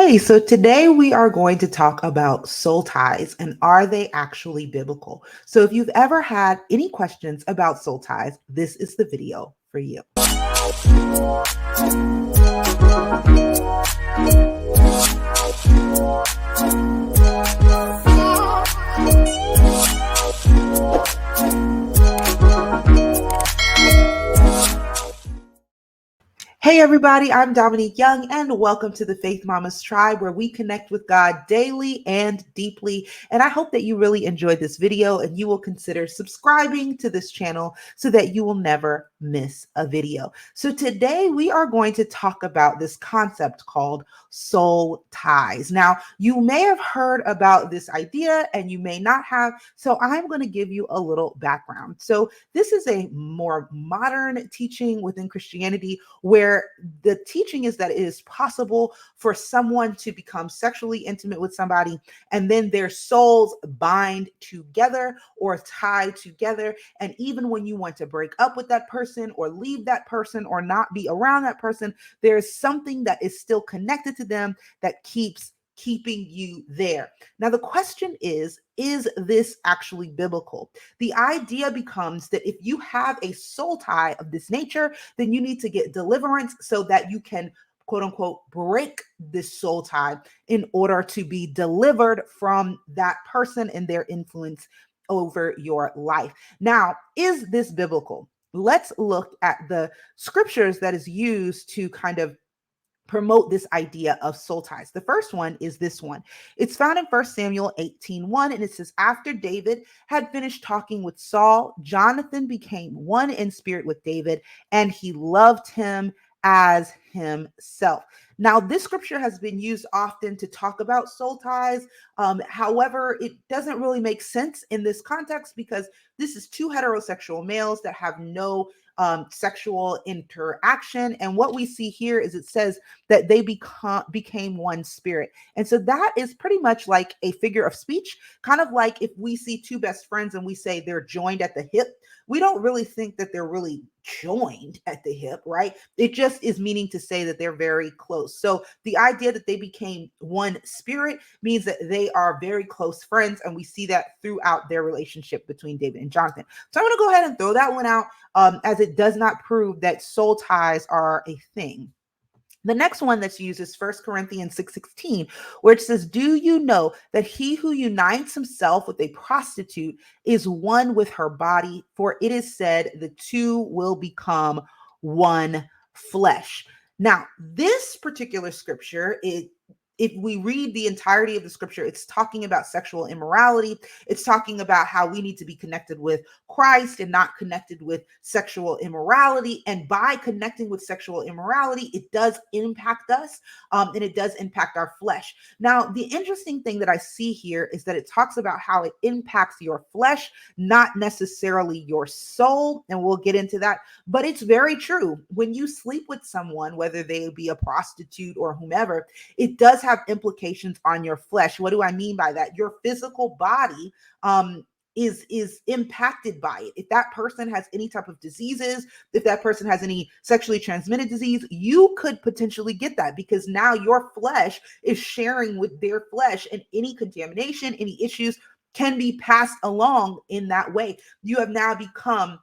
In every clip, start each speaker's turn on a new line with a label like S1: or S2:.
S1: Okay, so today we are going to talk about soul ties and are they actually biblical? So if you've ever had any questions about soul ties, this is the video for you. Hey everybody, I'm Dominique Young and welcome to the Faith Mamas Tribe where we connect with God daily and deeply. And I hope that you really enjoyed this video and you will consider subscribing to this channel so that you will never miss a video. So today we are going to talk about this concept called soul ties. Now, you may have heard about this idea and you may not have, so I'm going to give you a little background. So this is a more modern teaching within Christianity where the teaching is that it is possible for someone to become sexually intimate with somebody and then their souls bind together or tie together. And even when you want to break up with that person or leave that person or not be around that person, there's something that is still connected to them that keeps keeping you there. Now, the question is this actually biblical? The idea becomes that if you have a soul tie of this nature, then you need to get deliverance so that you can quote unquote break this soul tie in order to be delivered from that person and their influence over your life. Now, is this biblical? Let's look at the scriptures that is used to kind of promote this idea of soul ties. The first one is this one. It's found in 1 Samuel 18:1, and it says, after David had finished talking with Saul, Jonathan became one in spirit with David, and he loved him as himself. Now, this scripture has been used often to talk about soul ties. However, it doesn't really make sense in this context because this is two heterosexual males that have no sexual interaction. And what we see here is it says that they became one spirit. And so that is pretty much like a figure of speech, kind of like if we see two best friends and we say they're joined at the hip. We don't really think that they're really joined at the hip, right? It just is meaning to say that they're very close. So the idea that they became one spirit means that they are very close friends. And we see that throughout their relationship between David and Jonathan. So I'm going to go ahead and throw that one out as it does not prove that soul ties are a thing. The next one that's used is 1 Corinthians 6:16, where it says, do you know that he who unites himself with a prostitute is one with her body? For it is said, the two will become one flesh. Now, this particular scripture, if we read the entirety of the scripture, it's talking about sexual immorality. It's talking about how we need to be connected with Christ and not connected with sexual immorality. And by connecting with sexual immorality, it does impact us and it does impact our flesh. Now, the interesting thing that I see here is that it talks about how it impacts your flesh, not necessarily your soul. And we'll get into that. But it's very true. When you sleep with someone, whether they be a prostitute or whomever, it does have implications on your flesh. What do I mean by that? Your physical body is impacted by it. If that person has any type of diseases, if that person has any sexually transmitted disease, you could potentially get that because now your flesh is sharing with their flesh, and any contamination, any issues can be passed along in that way. You have now become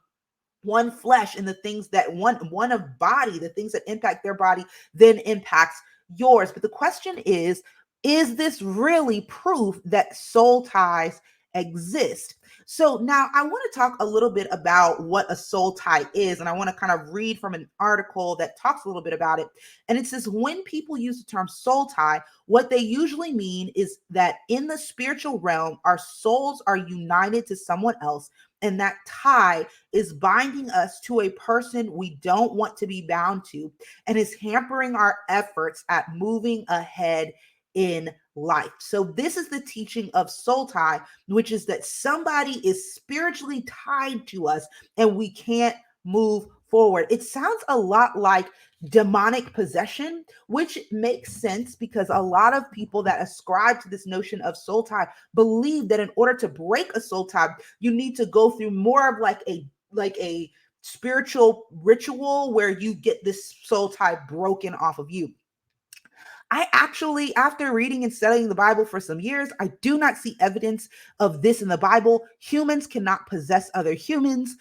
S1: one flesh, and the things that one of body, the things that impact their body then impacts yours. But the question is this really proof that soul ties exist? So now I want to talk a little bit about what a soul tie is. And I want to kind of read from an article that talks a little bit about it. And it says, when people use the term soul tie, what they usually mean is that in the spiritual realm, our souls are united to someone else. And that tie is binding us to a person we don't want to be bound to and is hampering our efforts at moving ahead in life. So this is the teaching of soul tie, which is that somebody is spiritually tied to us and we can't move forward. It sounds a lot like demonic possession, which makes sense because a lot of people that ascribe to this notion of soul tie believe that in order to break a soul tie, you need to go through more of like a spiritual ritual where you get this soul tie broken off of you. I actually, after reading and studying the Bible for some years, I do not see evidence of this in the Bible. Humans cannot possess other humans.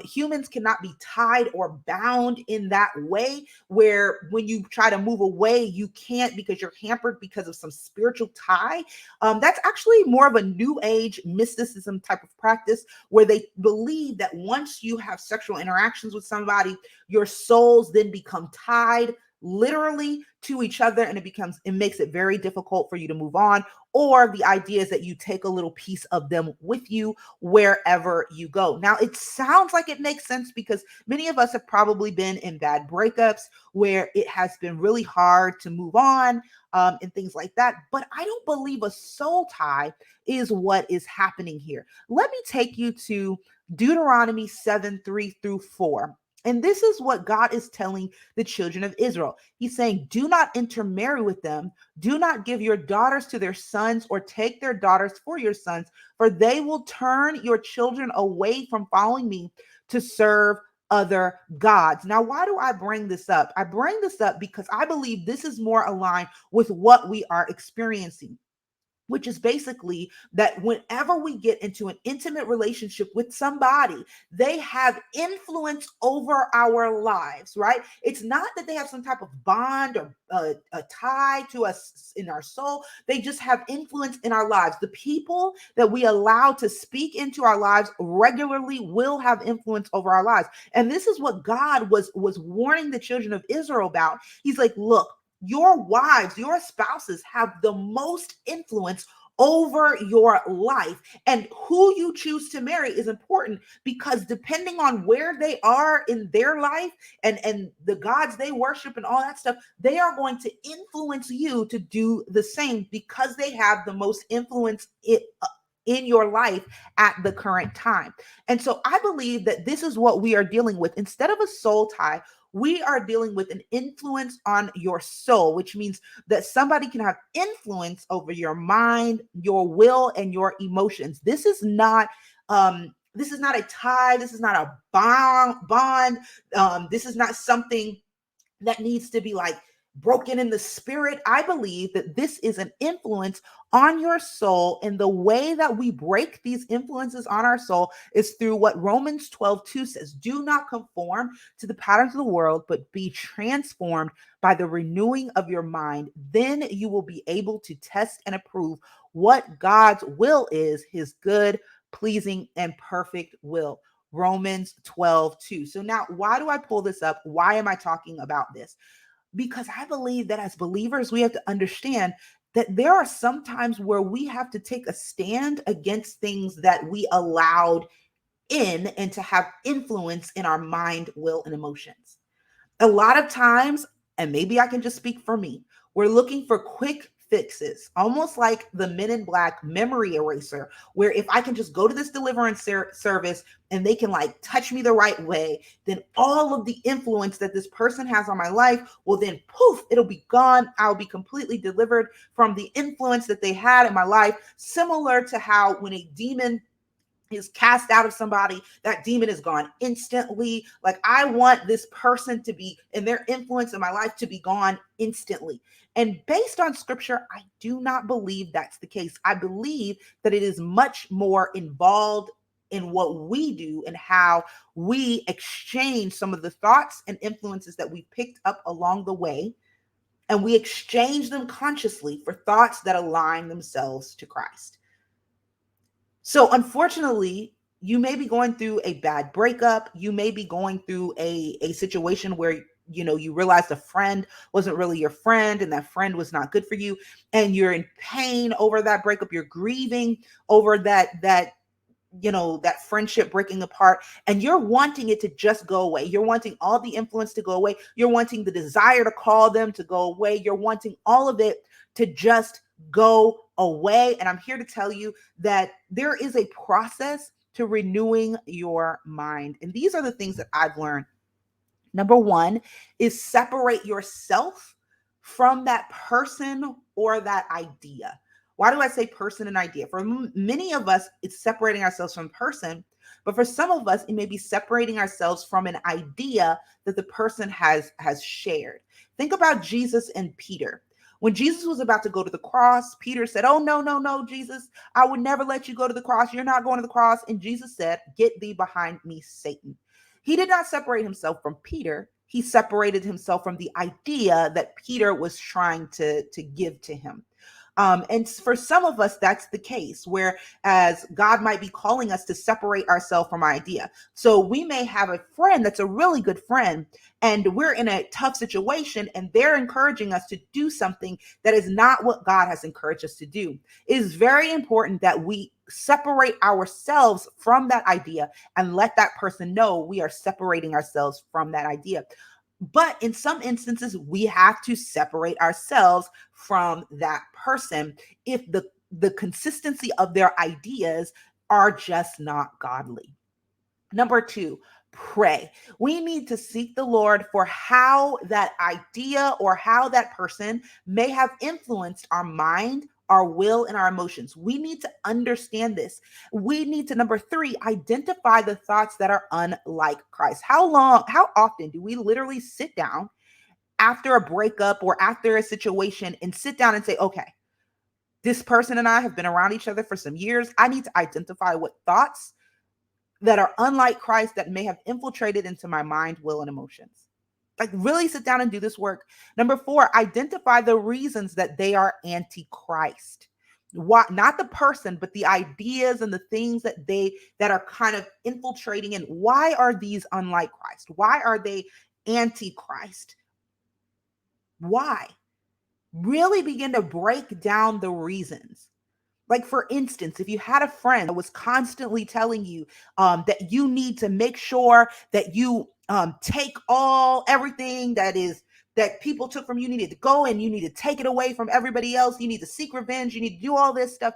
S1: Humans cannot be tied or bound in that way, where when you try to move away, you can't because you're hampered because of some spiritual tie. That's actually more of a new age mysticism type of practice where they believe that once you have sexual interactions with somebody, your souls then become tied literally to each other, and it makes it very difficult for you to move on. Or the idea is that you take a little piece of them with you wherever you go. Now it sounds like it makes sense because many of us have probably been in bad breakups where it has been really hard to move on, and things like that. But I don't believe a soul tie is what is happening here. Let me take you to Deuteronomy 7:3-4. And this is what God is telling the children of Israel. He's saying, do not intermarry with them. Do not give your daughters to their sons or take their daughters for your sons, for they will turn your children away from following me to serve other gods. Now, why do I bring this up? I bring this up because I believe this is more aligned with what we are experiencing, which is basically that whenever we get into an intimate relationship with somebody, they have influence over our lives, right? It's not that they have some type of bond or a tie to us in our soul. They just have influence in our lives. The people that we allow to speak into our lives regularly will have influence over our lives. And this is what God was warning the children of Israel about. He's like, look, your wives, your spouses have the most influence over your life. And who you choose to marry is important because depending on where they are in their life and the gods they worship and all that stuff, they are going to influence you to do the same because they have the most influence in your life at the current time. And so I believe that this is what we are dealing with. Instead of a soul tie, we are dealing with an influence on your soul, which means that somebody can have influence over your mind, your will, and your emotions. This is not a tie. This is not a bond. This is not something that needs to be like broken in the spirit. I believe that this is an influence on your soul. And the way that we break these influences on our soul is through what Romans 12:2 says. Do not conform to the patterns of the world, but be transformed by the renewing of your mind. Then you will be able to test and approve what God's will is, his good, pleasing, and perfect will. Romans 12:2. So now, why do I pull this up? Why am I talking about this? Because I believe that as believers, we have to understand that there are some times where we have to take a stand against things that we allowed in and to have influence in our mind, will, and emotions. A lot of times, and maybe I can just speak for me, we're looking for quick fixes, almost like the Men in Black memory eraser, where if I can just go to this deliverance service and they can like touch me the right way, then all of the influence that this person has on my life will then poof, it'll be gone. I'll be completely delivered from the influence that they had in my life, similar to how when a demon is cast out of somebody, that demon is gone instantly. Like I want this person to be, and their influence in my life to be gone instantly. And based on scripture, I do not believe that's the case. I believe that it is much more involved in what we do and how we exchange some of the thoughts and influences that we picked up along the way, and we exchange them consciously for thoughts that align themselves to Christ. So unfortunately, you may be going through a bad breakup. You may be going through a situation where you realized a friend wasn't really your friend and that friend was not good for you, and you're in pain over that breakup. You're grieving over that friendship breaking apart, and you're wanting it to just go away. You're wanting all the influence to go away. You're wanting the desire to call them to go away. You're wanting all of it to just go away. And I'm here to tell you that there is a process to renewing your mind. And these are the things that I've learned. Number one is separate yourself from that person or that idea. Why do I say person and idea? For many of us, it's separating ourselves from person, but for some of us, it may be separating ourselves from an idea that the person has shared. Think about Jesus and Peter. When Jesus was about to go to the cross, Peter said, "Oh, no, no, no, Jesus, I would never let you go to the cross. You're not going to the cross." And Jesus said, "Get thee behind me, Satan." He did not separate himself from Peter. He separated himself from the idea that Peter was trying to give to him. And for some of us, that's the case, whereas God might be calling us to separate ourselves from our idea. So we may have a friend that's a really good friend, and we're in a tough situation, and they're encouraging us to do something that is not what God has encouraged us to do. It is very important that we separate ourselves from that idea and let that person know we are separating ourselves from that idea. But in some instances, we have to separate ourselves from that person if the consistency of their ideas are just not godly. Number two, pray. We need to seek the Lord for how that idea or how that person may have influenced our mind, our will, and our emotions. We need to understand this. We need to, number three, identify the thoughts that are unlike Christ. How often do we literally sit down after a breakup or after a situation and sit down and say, okay, this person and I have been around each other for some years. I need to identify what thoughts that are unlike Christ that may have infiltrated into my mind, will, and emotions. Like, really sit down and do this work. Number four, identify the reasons that they are anti-Christ. Why, not the person, but the ideas and the things that are kind of infiltrating. And why are these unlike Christ? Why are they anti-Christ? Why? Really begin to break down the reasons. Like, for instance, if you had a friend that was constantly telling you that you need to make sure that you take everything that people took from you, needed to go, and you need to take it away from everybody else. You need to seek revenge. You need to do all this stuff.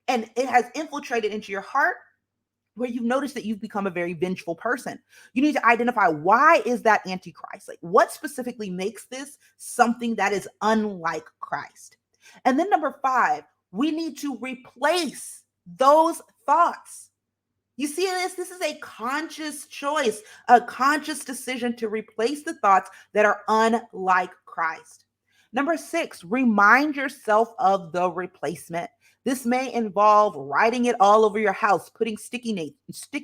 S1: And it has infiltrated into your heart, where you've noticed that you've become a very vengeful person. You need to identify, why is that antichrist? Like, what specifically makes this something that is unlike Christ? And then number five, we need to replace those thoughts. You see this? This is a conscious choice, a conscious decision to replace the thoughts that are unlike Christ. Number six, remind yourself of the replacement. This may involve writing it all over your house, putting sticky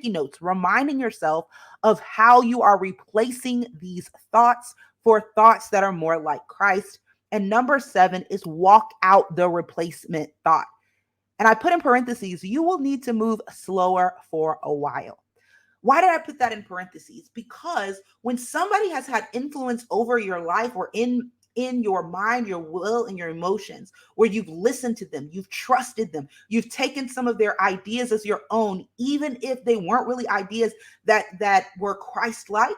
S1: notes, reminding yourself of how you are replacing these thoughts for thoughts that are more like Christ. And number seven is walk out the replacement thought. And I put in parentheses, you will need to move slower for a while. Why did I put that in parentheses? Because when somebody has had influence over your life or in your mind, your will, and your emotions, where you've listened to them, you've trusted them, you've taken some of their ideas as your own, even if they weren't really ideas that were Christ-like,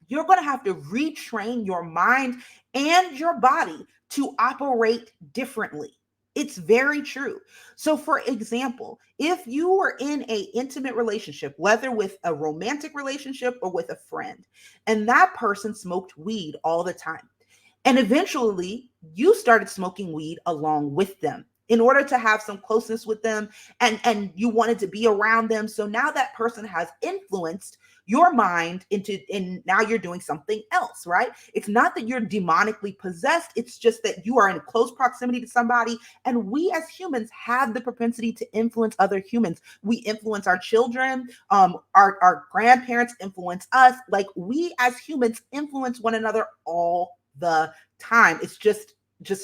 S1: you're going to have to retrain your mind and your body to operate differently. It's very true. So, for example, if you were in an intimate relationship, whether with a romantic relationship or with a friend, and that person smoked weed all the time, and eventually you started smoking weed along with them in order to have some closeness with them, and you wanted to be around them. So now that person has influenced your mind and now you're doing something else, right? It's not that you're demonically possessed. It's just that you are in close proximity to somebody. And we as humans have the propensity to influence other humans. We influence our children. Our grandparents influence us. Like, we as humans influence one another all the time. It's just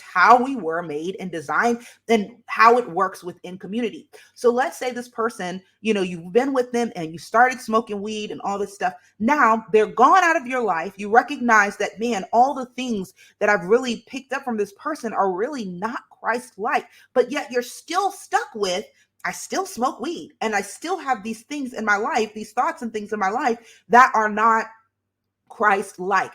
S1: how we were made and designed and how it works within community. So let's say this person, you've been with them and you started smoking weed and all this stuff. Now they're gone out of your life. You recognize that, man, all the things that I've really picked up from this person are really not Christ-like, but yet you're still stuck with, I still smoke weed and I still have these things in my life, these thoughts and things in my life that are not Christ-like.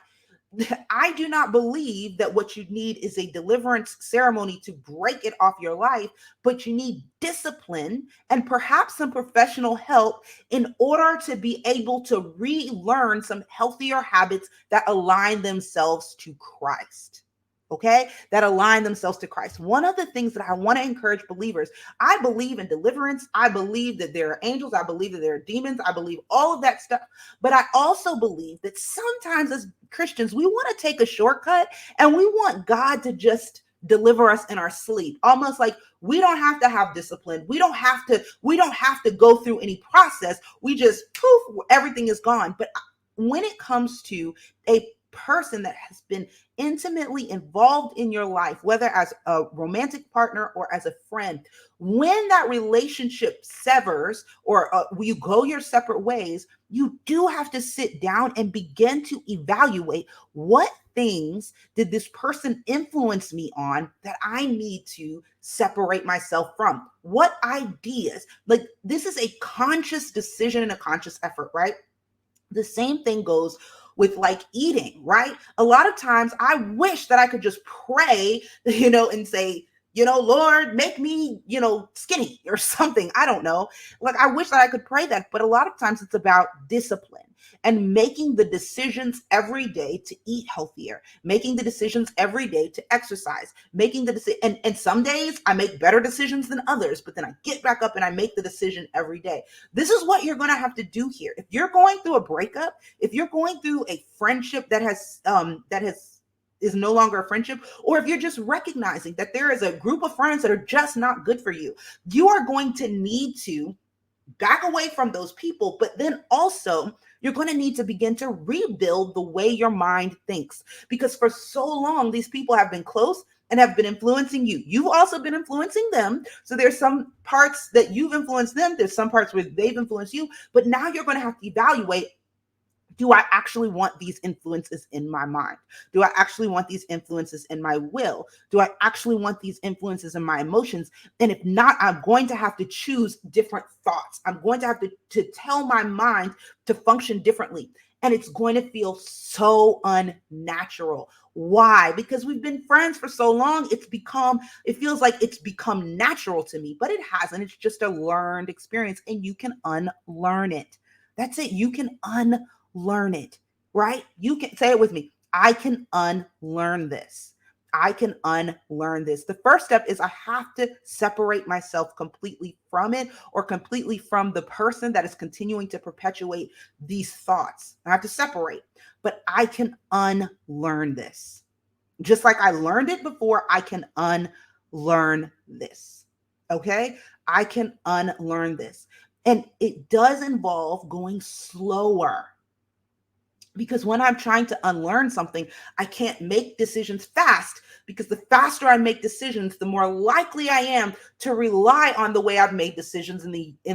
S1: I do not believe that what you need is a deliverance ceremony to break it off your life, but you need discipline and perhaps some professional help in order to be able to relearn some healthier habits that align themselves to Christ. Okay, that align themselves to Christ. One of the things that I want to encourage believers, I believe in deliverance. I believe that there are angels. I believe that there are demons. I believe all of that stuff. But I also believe that sometimes as Christians, we want to take a shortcut and we want God to just deliver us in our sleep. Almost like we don't have to have discipline. We don't have to go through any process. We just poof, everything is gone. But when it comes to a person that has been intimately involved in your life, whether as a romantic partner or as a friend, when that relationship severs or you go your separate ways, you do have to sit down and begin to evaluate what things did this person influence me on that I need to separate myself from? What ideas? Like, this is a conscious decision and a conscious effort, right? The same thing goes with like eating, right? A lot of times I wish that I could just pray, and say, Lord, make me, skinny or something. I don't know. Like, I wish that I could pray that, but a lot of times it's about discipline and making the decisions every day to eat healthier, making the decisions every day to exercise, making the decision. And some days I make better decisions than others, but then I get back up and I make the decision every day. This is what you're going to have to do here. If you're going through a breakup, if you're going through a friendship that is no longer a friendship, or if you're just recognizing that there is a group of friends that are just not good for you, you are going to need to back away from those people, but then also you're going to need to begin to rebuild the way your mind thinks, because for so long these people have been close and have been influencing you. You've also been influencing them. So there's some parts that you've influenced them, there's some parts where they've influenced you, but now you're going to have to evaluate, do I actually want these influences in my mind? Do I actually want these influences in my will? Do I actually want these influences in my emotions? And if not, I'm going to have to choose different thoughts. I'm going to have to tell my mind to function differently. And it's going to feel so unnatural. Why? Because we've been friends for so long. It feels like it's become natural to me, but it hasn't. It's just a learned experience, and you can unlearn it. That's it. You can unlearn it, right? You can say it with me. I can unlearn this. I can unlearn this. The first step is I have to separate myself completely from it, or completely from the person that is continuing to perpetuate these thoughts. I have to separate, but I can unlearn this. Just like I learned it before, I can unlearn this. Okay? I can unlearn this. And it does involve going slower, because when I'm trying to unlearn something, I can't make decisions fast, because the faster I make decisions, the more likely I am to rely on the way I've made decisions in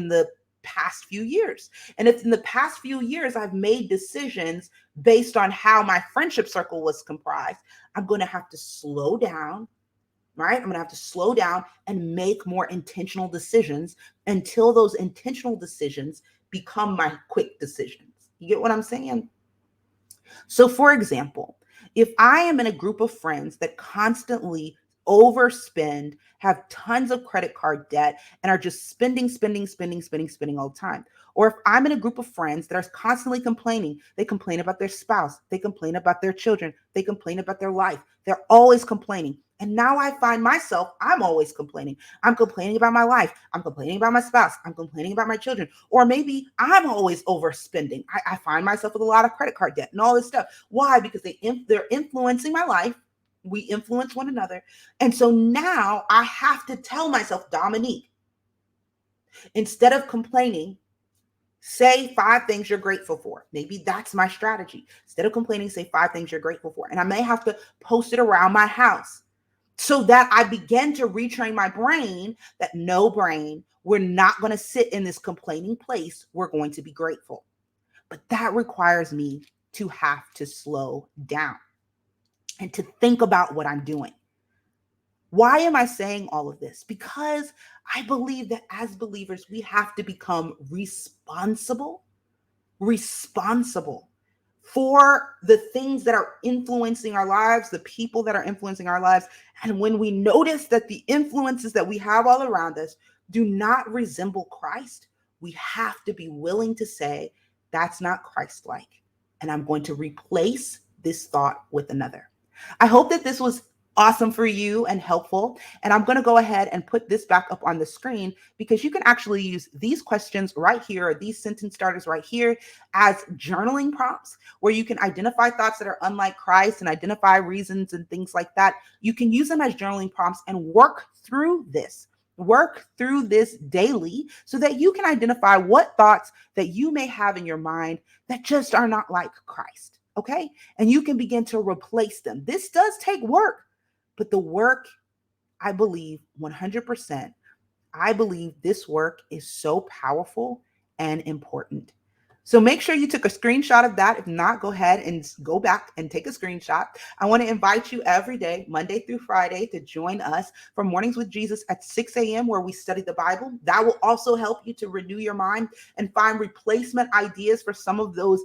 S1: the past few years. And if in the past few years I've made decisions based on how my friendship circle was comprised, I'm going to have to slow down, right? I'm going to have to slow down and make more intentional decisions until those intentional decisions become my quick decisions. You get what I'm saying? So, for example, if I am in a group of friends that constantly overspend, have tons of credit card debt, and are just spending all the time, or if I'm in a group of friends that are constantly complaining, they complain about their spouse, they complain about their children, they complain about their life, they're always complaining. And now I find myself, I'm always complaining. I'm complaining about my life. I'm complaining about my spouse. I'm complaining about my children. Or maybe I'm always overspending. I find myself with a lot of credit card debt and all this stuff. Why? Because they're influencing my life. We influence one another. And so now I have to tell myself, Dominique, instead of complaining, say 5 things you're grateful for. Maybe that's my strategy. Instead of complaining, say 5 things you're grateful for. And I may have to post it around my house, so that I begin to retrain my brain that no, brain, we're not going to sit in this complaining place. We're going to be grateful. But that requires me to have to slow down and to think about what I'm doing. Why am I saying all of this? Because I believe that as believers, we have to become responsible for the things that are influencing our lives, the people that are influencing our lives. And when we notice that the influences that we have all around us do not resemble Christ, we have to be willing to say, that's not Christ-like, and I'm going to replace this thought with another. I hope that this was awesome for you and helpful. And I'm going to go ahead and put this back up on the screen because you can actually use these questions right here, or these sentence starters right here, as journaling prompts where you can identify thoughts that are unlike Christ and identify reasons and things like that. You can use them as journaling prompts and work through this. Work through this daily so that you can identify what thoughts that you may have in your mind that just are not like Christ. Okay. And you can begin to replace them. This does take work. But the work, I believe 100%, I believe this work is so powerful and important. So make sure you took a screenshot of that. If not, go ahead and go back and take a screenshot. I want to invite you every day, Monday through Friday, to join us for Mornings with Jesus at 6 a.m. where we study the Bible. That will also help you to renew your mind and find replacement ideas for some of those,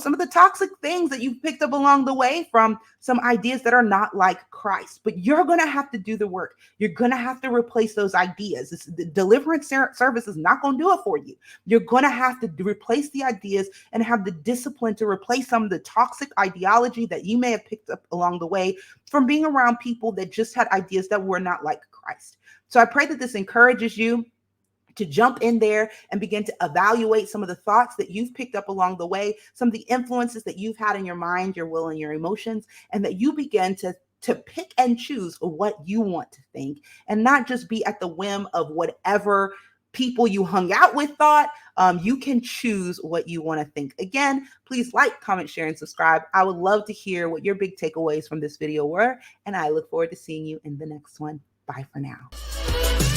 S1: some of the toxic things that you've picked up along the way from some ideas that are not like Christ. But you're going to have to do the work. You're going to have to replace those ideas. The deliverance service is not going to do it for you. You're going to have to replace the ideas and have the discipline to replace some of the toxic ideology that you may have picked up along the way from being around people that just had ideas that were not like Christ. So I pray that this encourages you to jump in there and begin to evaluate some of the thoughts that you've picked up along the way, some of the influences that you've had in your mind, your will, and your emotions, and that you begin to pick and choose what you want to think and not just be at the whim of whatever people you hung out with thought. You can choose what you want to think. Again, please like, comment, share, and subscribe. I would love to hear what your big takeaways from this video were, and I look forward to seeing you in the next one. Bye for now.